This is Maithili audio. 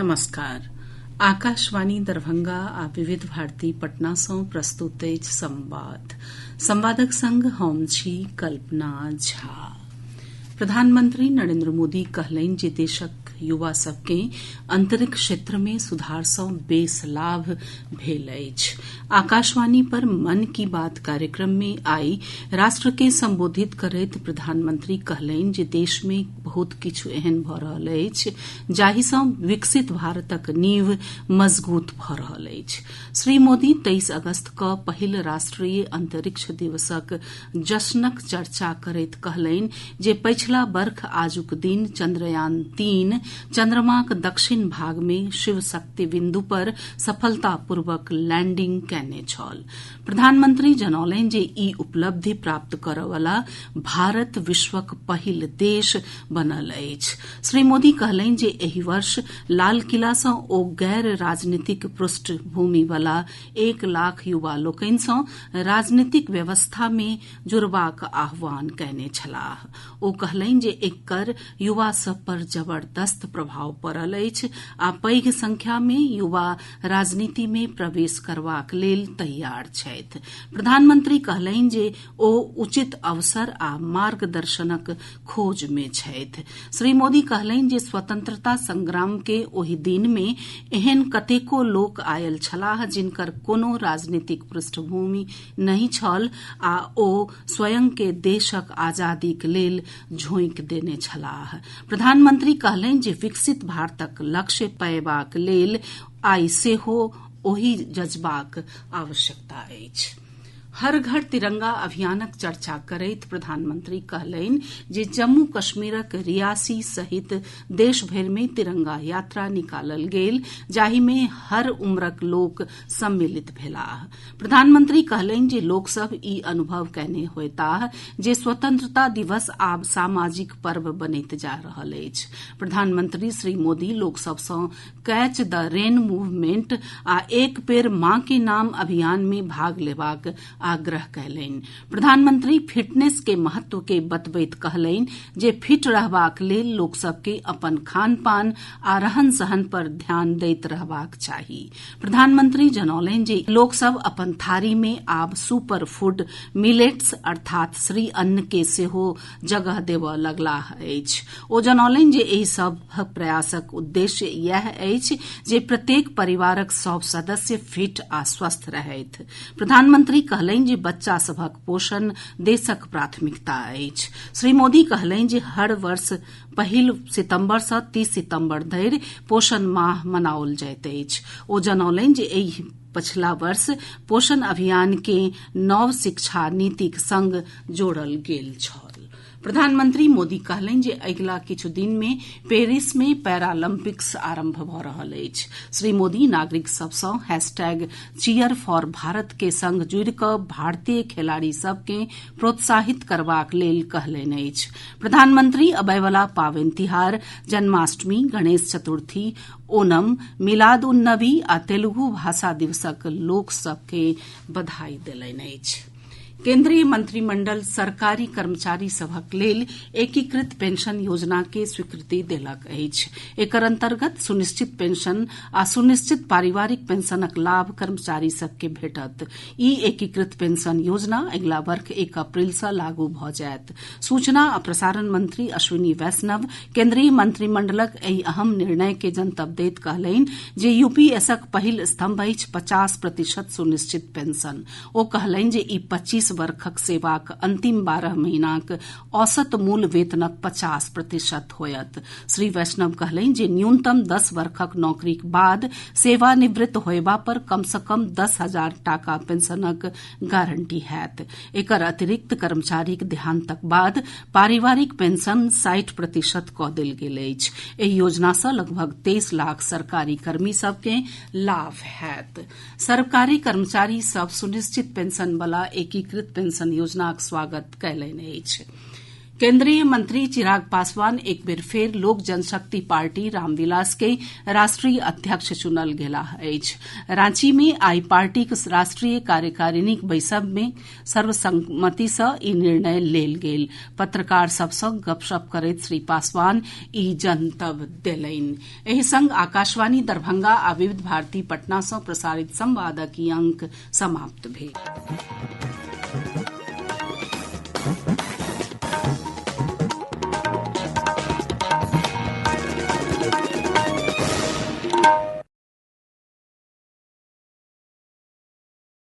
नमस्कार। आकाशवाणी दरभंगा आ विविध भारती पटना सँ प्रस्तुत अछि संवाद। संवादक संग हम छी कल्पना झा। प्रधानमंत्री नरेंद्र मोदी कहलनि जे देशक युवा सभ के अंतरिक्ष क्षेत्र में सुधार सँ बेस लाभ भेल अछि। आकाशवाणी पर मन की बात कार्यक्रम में आई राष्ट्र के संबोधित करैत प्रधानमंत्री कहलनि जे देश में बहुत किछु एहन भऽ रहल अछि जाहि सँ विकसित भारतक नींव मजगूत भऽ रहल अछि। श्री मोदी 23 अगस्त क पहिल राष्ट्रीय अंतरिक्ष दिवसक जश्नक चर्चा करैत कहलनि जे पछिला वर्ष आजुक दिन चंद्रयान-3 चंद्रमाक दक्षिण भाग में शिव शक्ति बिंदु पर सफलतापूर्वक लैंडिंग कयने छल। प्रधानमंत्री जनौलनि जे ई उपलब्धि प्राप्त करय वाला भारत विश्वक पहिल देश बनल अछि। श्री मोदी कहलनि जे एहि वर्ष लाल किला सँ ओ गैर राजनीतिक पृष्ठभूमि वाला 1 लाख युवा लोकनि सँ राजनीतिक व्यवस्था में जुड़बाक आह्वान कयने छलाह। ओ कहलनि जे एकर युवा सभ पर जबरदस्त प्रभाव पड़ल अछि आ पैघ संख्या में युवा राजनीति में प्रवेश करबाक लेल तैयार छथि। प्रधानमंत्री कहलनि जे ओ उचित अवसर आ मार्गदर्शनक खोज में छथि। श्री मोदी कहलनि जे स्वतंत्रता संग्राम के ओहि दिन में एहन कतेको लोक आयल छलाह जिनकर कोनो राजनीतिक पृष्ठभूमि नहीं छल आ ओ स्वयं के देशक आजादीक लेल झोंकि देने छलाह। प्रधानमंत्री कहलनि जे विकसित भारतक लक्ष्य पयबाक लेल आई सेहो ओहि जज्बाक आवश्यकता अछि। हर घर तिरंगा अभियानक चर्चा करैत प्रधानमंत्री कहलनि जे जम्मू कश्मीरक रियासी सहित देश भरि में तिरंगा यात्रा निकालल गेल जाहि में हर उम्रक लोक सम्मिलित भेलाह। प्रधानमंत्री कहलनि जे लोक सभ ई अनुभव कयने होयताह जे स्वतंत्रता दिवस आब सामाजिक पर्व बनैत जा रहल अछि। प्रधानमंत्री श्री मोदी लोक सभ सँ कैच द रेन मूवमेंट आ एक पेड़ मां के नाम अभियान में भाग लेबाक आग्रह कयलनि। प्रधानमंत्री फिटनेस के महत्व के बतबैत कहलनि जे फिट रहबाक लेल लोक सभ के अपन खान पान आ रहन सहन पर ध्यान दैत रहबाक चाही। प्रधानमंत्री जनौलनि जे लोक सभ अपन थारी में आब सुपर फूड मिलेट्स अर्थात श्री अन्न के सेहो जगह देबय लगलाह अछि। ओ जनौलनि जे एहि सभ प्रयासक उद्देश्य इएह अछि जे प्रत्येक परिवारक सभ सदस्य फिट आ स्वस्थ रहथि। प्रधानमंत्री कहलनि जे बच्चा सभक पोषण देशक प्राथमिकता अछि। श्री मोदी कहलनि जे हर वर्ष 1 सितंबर सँ 30 सितंबर धरि पोषण माह मनाओल जाइत अछि। ओ जनौलनि जे एहि पछिला वर्ष पोषण अभियान के नव शिक्षा नीतिक संग जोड़ल गेल छल। प्रधानमंत्री मोदी कहलनि जे अगिला किछु दिन में पेरिस में पैरालंपिक्स आरंभ भऽ रहल अछि। श्री मोदी नागरिक सभ सँ #चीयर फॉर भारत के संग जुड़ि कऽ भारतीय खिलाड़ी सभ के प्रोत्साहित करबाक लेल कहलनि अछि। प्रधानमंत्री अबय वला पावनि तिहार जन्माष्टमी, गणेश चतुर्थी, ओणम, मिलाद उन नबी आ तेलुगु भाषा दिवसक लोक सभ के बधाई देलनि अछि। केंद्रीय मंत्रिमंडल सरकारी कर्मचारी सभक लेल एकीकृत पेंशन योजना के स्वीकृति देलक अछि। एकर अंतर्गत सुनिश्चित पेंशन आ सुनिश्चित पारिवारिक पेंशनक लाभ कर्मचारी सभ के भेटत। ई एकीकृत पेंशन योजना अगिला वर्ष 1 अप्रैल सँ लागू भऽ जायत। सूचना आ प्रसारण मंत्री अश्विनी वैष्णव केंद्रीय मंत्रिमंडलक एहि अहम निर्णय के जनतब दैत कहलनि जे यूपीएसक पहिल स्तंभ अछि 50% सुनिश्चित पेंशन। ओ कहलनि जे ई 25 वर्षक सेवाक अंतिम 12 महीनाक औसत मूल वेतनक 50% होयत। श्री वैष्णव कहलनि जे न्यूनतम 10 वर्षक नौकरीक बाद सेवानिवृत्त होयबा पर कम सँ कम 10,000 टाका पेंशनक गारंटी होयत। एकर अतिरिक्त कर्मचारीक देहांतक बाद पारिवारिक पेंशन 60% कऽ देल गेल अछि। एहि योजना सँ लगभग 23 लाख सरकारी कर्मी सभ के लाभ होयत। सरकारी कर्मचारी सभ सुनिश्चित पेंशन वाला एकीकृत पेंशन योजनाक स्वागत कयलनि अछि। केंद्रीय मंत्री चिराग पासवान एक बेर फेर लोक जनशक्ति पार्टी रामविलास के राष्ट्रीय अध्यक्ष चुनल गेलाह अछि। रांची मे आइ पार्टीक राष्ट्रीय कार्यकारिणीक बैसक मे सर्वसम्मति सँ ई निर्णय लेल गेल। पत्रकार सभ सँ गपशप करैत श्री पासवान ई जनतब देलनि। एहि संग आकाशवाणी दरभंगा आ विविध भारती पटना सँ प्रसारित संवादक ई अंक समाप्त भेल।